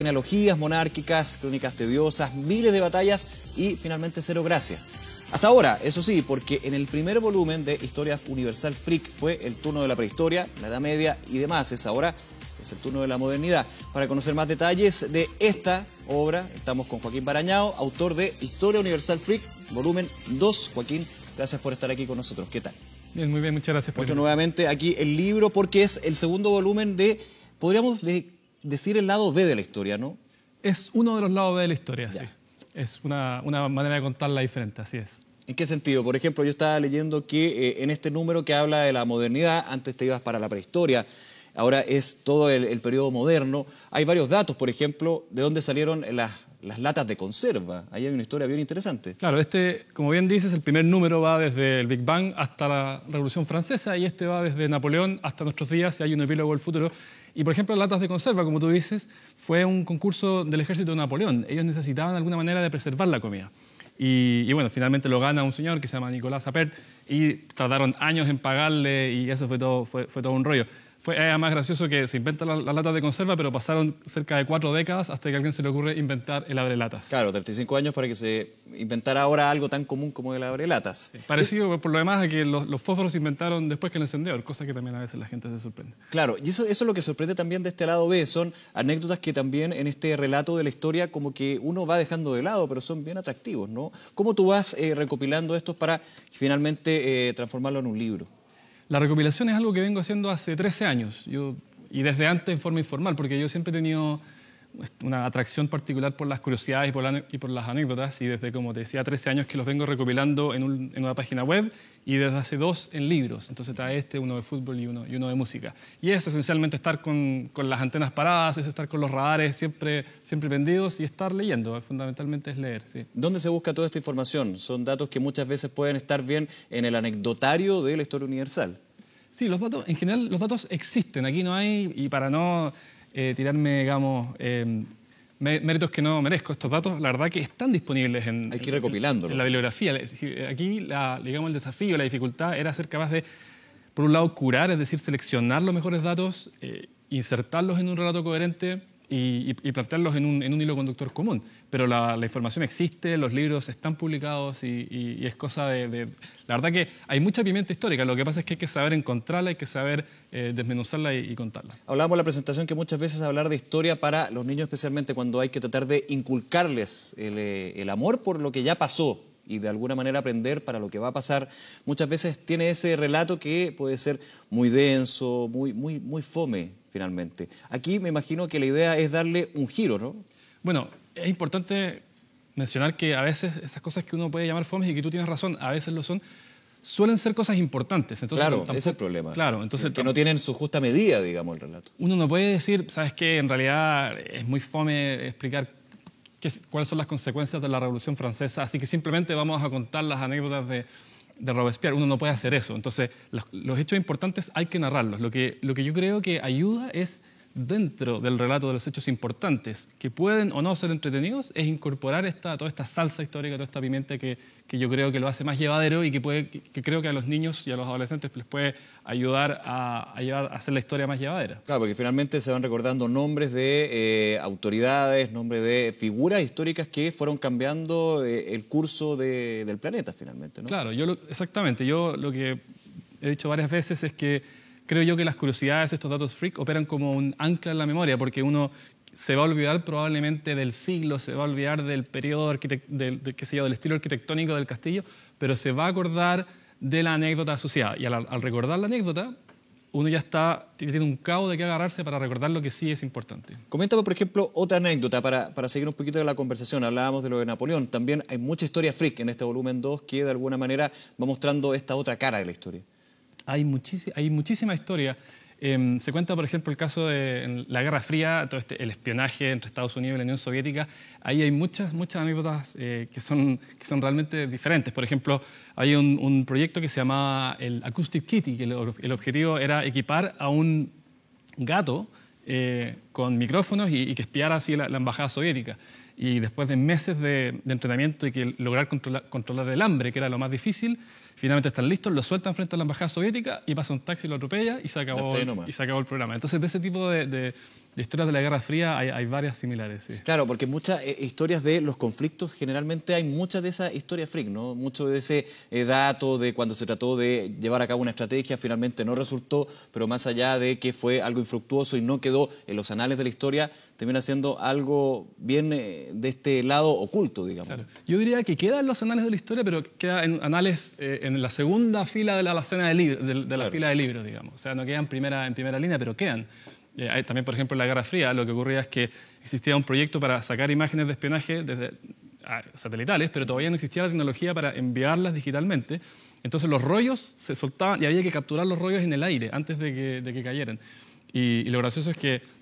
Genealogías monárquicas, crónicas tediosas, miles de batallas y finalmente cero gracia. Hasta ahora, eso sí, porque en el primer volumen de Historia Universal Freak fue el turno de la prehistoria, la Edad Media y demás. Ahora es el turno de la modernidad. Para conocer más detalles de esta obra, estamos con Joaquín Barañao, autor de Historia Universal Freak, volumen 2. Joaquín, gracias por estar aquí con nosotros. ¿Qué tal? Bien, muy bien, muchas gracias por invitarme. Nuevamente aquí el libro, porque es el segundo volumen de, podríamos decir, el lado B de la historia, ¿no? Es uno de los lados B de la historia, ya. Sí. Es una manera de contarla diferente, así es. ¿En qué sentido? Por ejemplo, yo estaba leyendo que en este número que habla de la modernidad, antes te ibas para la prehistoria, ahora es todo el periodo moderno. Hay varios datos, por ejemplo, de dónde salieron las latas de conserva. Ahí hay una historia bien interesante. Claro, como bien dices, el primer número va desde el Big Bang hasta la Revolución Francesa y este va desde Napoleón hasta nuestros días y hay un epílogo del futuro. Y, por ejemplo, las latas de conserva, como tú dices, fue un concurso del ejército de Napoleón. Ellos necesitaban alguna manera de preservar la comida. Y bueno, finalmente lo gana un señor que se llama Nicolas Appert y tardaron años en pagarle y eso fue todo un rollo. Fue además gracioso que se inventa las latas de conserva, pero pasaron cerca de 4 décadas hasta que a alguien se le ocurre inventar el abrelatas. Claro, 35 años para que se inventara ahora algo tan común como el abrelatas. Sí, parecido por lo demás a que los fósforos se inventaron después que el encendedor, cosa que también a veces la gente se sorprende. Claro, y eso es lo que sorprende también de este lado B, son anécdotas que también en este relato de la historia como que uno va dejando de lado, pero son bien atractivos, ¿no? ¿Cómo tú vas recopilando estos para finalmente transformarlo en un libro? La recopilación es algo que vengo haciendo hace 13 años, y desde antes en forma informal, porque yo siempre he tenido una atracción particular por las curiosidades y por las anécdotas, y desde, como te decía, 13 años que los vengo recopilando en una página web, y desde hace 2 en libros. Entonces está uno de fútbol y uno de música. Y es esencialmente estar con las antenas paradas, es estar con los radares siempre prendidos y estar leyendo. Fundamentalmente es leer, sí. ¿Dónde se busca toda esta información? Son datos que muchas veces pueden estar bien en el anecdotario de la Historia Universal. Sí, los datos, en general, los datos existen. Aquí no hay, y para no tirarme, digamos, méritos que no merezco, estos datos, la verdad que están disponibles hay que ir recopilándolo. En la bibliografía. Aquí, digamos, el desafío, la dificultad era ser capaz de, por un lado, curar, es decir, seleccionar los mejores datos, insertarlos en un relato coherente y plantearlos en un hilo conductor común. Pero la información existe, los libros están publicados y es cosa de... La verdad que hay mucha pimienta histórica, lo que pasa es que hay que saber encontrarla, hay que saber desmenuzarla y contarla. Hablábamos en la presentación que muchas veces hablar de historia para los niños, especialmente cuando hay que tratar de inculcarles el amor por lo que ya pasó y de alguna manera aprender para lo que va a pasar, muchas veces tiene ese relato que puede ser muy denso, muy fome finalmente. Aquí me imagino que la idea es darle un giro, ¿no? Bueno, es importante mencionar que a veces esas cosas que uno puede llamar fomes y que tú tienes razón, a veces lo son, suelen ser cosas importantes. Entonces, claro, ese es el problema. Claro, entonces, que no tienen su justa medida, digamos, el relato. Uno no puede decir, ¿sabes qué? En realidad es muy fome explicar cuáles son las consecuencias de la Revolución Francesa, así que simplemente vamos a contar las anécdotas de Robespierre. Uno no puede hacer eso. Entonces, los hechos importantes hay que narrarlos. Lo que yo creo que ayuda es, dentro del relato de los hechos importantes, que pueden o no ser entretenidos, es incorporar toda esta salsa histórica, toda esta pimienta que yo creo que lo hace más llevadero y que creo que a los niños y a los adolescentes les puede ayudar a hacer la historia más llevadera. Claro, porque finalmente se van recordando nombres de autoridades, nombres de figuras históricas que fueron cambiando el curso del planeta finalmente, ¿no? Claro, exactamente. Yo lo que he dicho varias veces es que creo yo que las curiosidades, estos datos freak, operan como un ancla en la memoria, porque uno se va a olvidar probablemente del siglo, se va a olvidar del periodo, del estilo arquitectónico del castillo, pero se va a acordar de la anécdota asociada. Y al recordar la anécdota, uno ya tiene un cabo de qué agarrarse para recordar lo que sí es importante. Coméntame, por ejemplo, otra anécdota para seguir un poquito de la conversación. Hablábamos de lo de Napoleón. También hay mucha historia freak en este volumen 2 que de alguna manera va mostrando esta otra cara de la historia. Hay muchísima historia. Se cuenta, por ejemplo, el caso de la Guerra Fría, todo el espionaje entre Estados Unidos y la Unión Soviética. Ahí hay muchas anécdotas que son realmente diferentes. Por ejemplo, hay un proyecto que se llamaba el Acoustic Kitty, que el objetivo era equipar a un gato con micrófonos y que espiara así la embajada soviética. Y después de meses de entrenamiento y que lograr controlar el hambre, que era lo más difícil, finalmente están listos, lo sueltan frente a la embajada soviética y pasa un taxi, lo atropella y se acabó el programa. Entonces, de ese tipo de historias de la Guerra Fría hay varias similares. Sí. Claro, porque muchas historias de los conflictos, generalmente hay muchas de esas historias freak, ¿no? Mucho de ese dato de cuando se trató de llevar a cabo una estrategia, finalmente no resultó, pero más allá de que fue algo infructuoso y no quedó en los anales de la historia, termina siendo algo bien de este lado oculto, digamos. Claro. Yo diría que queda en los anales de la historia, pero queda en anales en la segunda fila de la alacena de la fila de libros, digamos. O sea, no quedan en primera línea, pero quedan. También, por ejemplo, en la Guerra Fría, lo que ocurría es que existía un proyecto para sacar imágenes de espionaje desde satelitales, pero todavía no existía la tecnología para enviarlas digitalmente. Entonces los rollos se soltaban y había que capturar los rollos en el aire antes de que cayeran. Y lo gracioso es que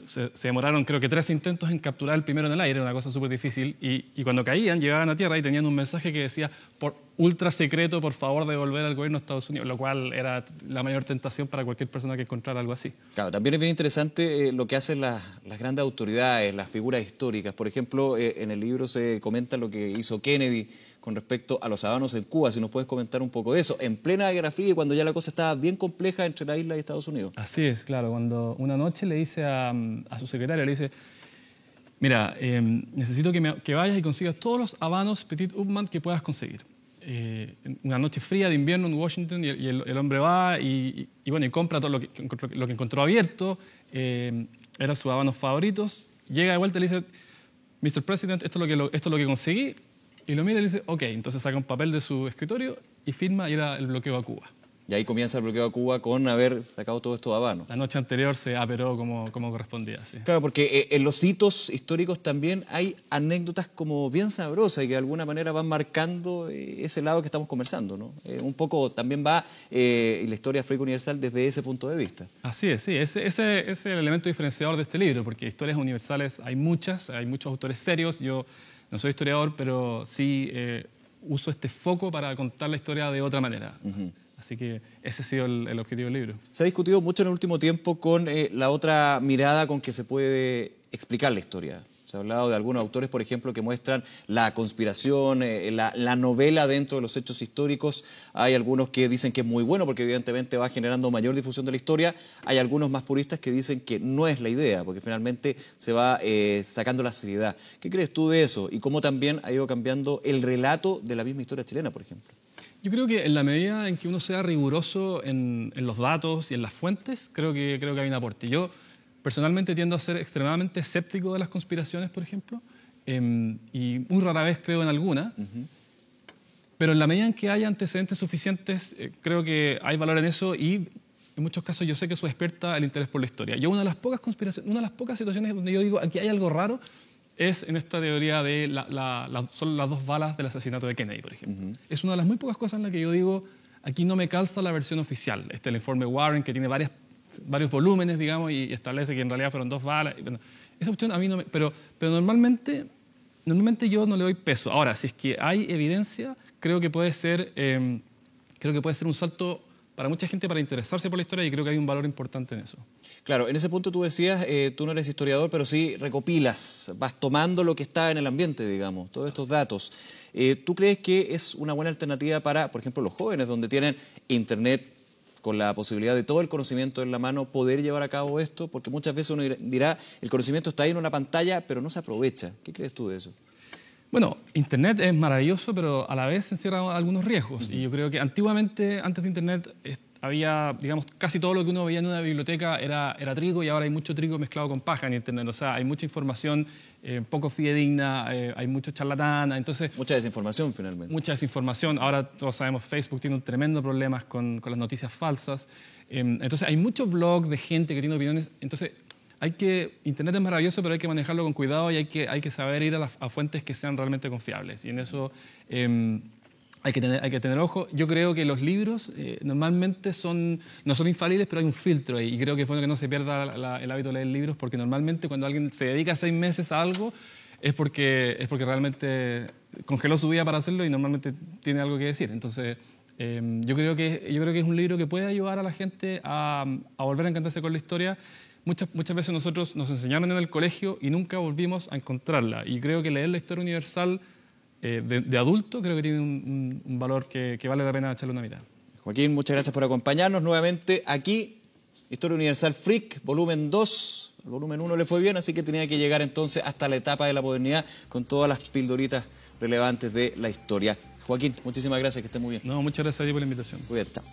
se demoraron creo que 3 intentos en capturar el primero en el aire, una cosa súper difícil, y cuando caían, llegaban a tierra y tenían un mensaje que decía, por ultra secreto, por favor devolver al gobierno de Estados Unidos, lo cual era la mayor tentación para cualquier persona que encontrara algo así. Claro, también es bien interesante lo que hacen las grandes autoridades, las figuras históricas. Por ejemplo, en el libro se comenta lo que hizo Kennedy con respecto a los habanos en Cuba. Si nos puedes comentar un poco de eso, en plena Guerra Fría y cuando ya la cosa estaba bien compleja entre la isla y Estados Unidos. Así es, claro. Cuando una noche le dice a su secretario, le dice, mira, necesito que vayas y consigas todos los habanos Petit Upmann que puedas conseguir. Una noche fría de invierno en Washington y el hombre va y compra todo lo que encontró abierto, eran sus habanos favoritos, llega de vuelta y le dice, Mr. President, esto es lo que conseguí, y lo mira y le dice, ok, entonces saca un papel de su escritorio y firma y era el bloqueo a Cuba. Y ahí comienza el bloqueo a Cuba con haber sacado todo esto de habanos. La noche anterior se aperó como correspondía. Sí. Claro, porque en los hitos históricos también hay anécdotas como bien sabrosas y que de alguna manera van marcando ese lado que estamos conversando, ¿no? Un poco también va la historia freak universal desde ese punto de vista. Así es, sí. Ese es el elemento diferenciador de este libro, porque historias universales hay muchos autores serios. Yo no soy historiador, pero sí uso este foco para contar la historia de otra manera. Así que ese ha sido el objetivo del libro. Se ha discutido mucho en el último tiempo con la otra mirada con que se puede explicar la historia. Se ha hablado de algunos autores, por ejemplo, que muestran la conspiración, la novela dentro de los hechos históricos. Hay algunos que dicen que es muy bueno porque evidentemente va generando mayor difusión de la historia. Hay algunos más puristas que dicen que no es la idea porque finalmente se va sacando la seriedad. ¿Qué crees tú de eso? Y cómo también ha ido cambiando el relato de la misma historia chilena, por ejemplo. Yo creo que en la medida en que uno sea riguroso en los datos y en las fuentes, creo que hay un aporte. Yo personalmente tiendo a ser extremadamente escéptico de las conspiraciones, por ejemplo, y muy rara vez creo en alguna, pero en la medida en que haya antecedentes suficientes, creo que hay valor en eso y en muchos casos yo sé que eso despierta el interés por la historia. Yo una de las pocas situaciones donde yo digo aquí hay algo raro es en esta teoría de son las 2 balas del asesinato de Kennedy, por ejemplo. Es una de las muy pocas cosas en las que yo digo, aquí no me calza la versión oficial. El informe Warren, que tiene varios volúmenes, digamos, y establece que en realidad fueron 2 balas. Bueno, esa cuestión a mí no me... Pero normalmente yo no le doy peso. Ahora, si es que hay evidencia, creo que puede ser un salto para mucha gente para interesarse por la historia y creo que hay un valor importante en eso. Claro, en ese punto tú decías, tú no eres historiador, pero sí recopilas, vas tomando lo que está en el ambiente, digamos, todos estos datos. ¿Tú crees que es una buena alternativa para, por ejemplo, los jóvenes, donde tienen internet con la posibilidad de todo el conocimiento en la mano, poder llevar a cabo esto? Porque muchas veces uno dirá, el conocimiento está ahí en una pantalla, pero no se aprovecha. ¿Qué crees tú de eso? Bueno, Internet es maravilloso, pero a la vez encierra algunos riesgos. Y yo creo que antiguamente, antes de Internet, había, digamos, casi todo lo que uno veía en una biblioteca era trigo y ahora hay mucho trigo mezclado con paja en Internet. O sea, hay mucha información poco fidedigna, hay mucho charlatán, entonces... Mucha desinformación, finalmente. Mucha desinformación. Ahora todos sabemos, Facebook tiene un tremendo problema con las noticias falsas. Entonces hay muchos blogs de gente que tiene opiniones. Entonces... Internet es maravilloso, pero hay que manejarlo con cuidado y hay que saber ir a fuentes que sean realmente confiables. Y en eso hay que tener ojo. Yo creo que los libros normalmente no son infalibles, pero hay un filtro ahí. Y creo que es bueno que no se pierda el hábito de leer libros, porque normalmente cuando alguien se dedica 6 meses a algo es porque realmente congeló su vida para hacerlo y normalmente tiene algo que decir. Entonces... yo creo que es un libro que puede ayudar a la gente a volver a encantarse con la historia. Muchas veces nosotros nos enseñaron en el colegio y nunca volvimos a encontrarla. Y creo que leer la historia universal de adulto creo que tiene un valor que vale la pena echarle una mirada. Joaquín, muchas gracias por acompañarnos nuevamente aquí Historia Universal Freak, volumen 2. El volumen 1 le fue bien, así que tenía que llegar entonces hasta la etapa de la modernidad con todas las pildoritas relevantes de la historia. Joaquín, muchísimas gracias, que esté muy bien. No, muchas gracias a ti por la invitación. Cuídate, chao.